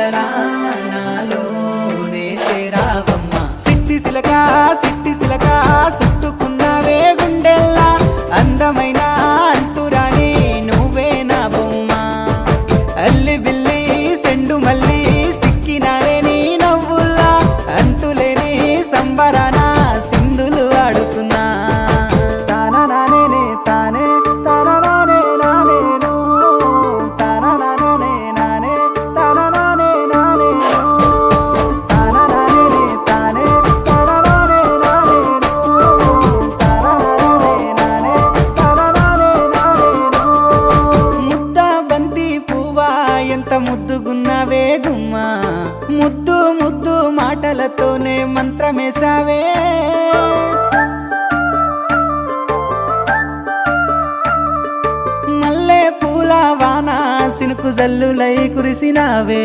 కలలా నాలోనే చేరావమ్మ సిట్టి సిలక చుట్టుకున్నావే గుండెల్లా అందమైన అంతురాని నువ్వే నా బొమ్మ అల్లి బిల్లి సెండు మల్లి సిక్కినారే నీ నవ్వుల్లా అంతులేని సంబరాన సింధులు ఆడుతున్నా తానా నానే తానే తానా నానే నానేను తానా నానే నానే తానా నానే నానేను తానా నానే తానే తానా నానే నానేను తానా నానే నానే తానా నానే నానేను ముద్ద బంతి పువ్వా ఎంత ముద్దుగున్నావే గుమ్మా ముద్దు ముద్దు మాటలతోనే మంత్రమేసావే మల్లె పూల వాన సినుకు జల్లులై కురిసినావే।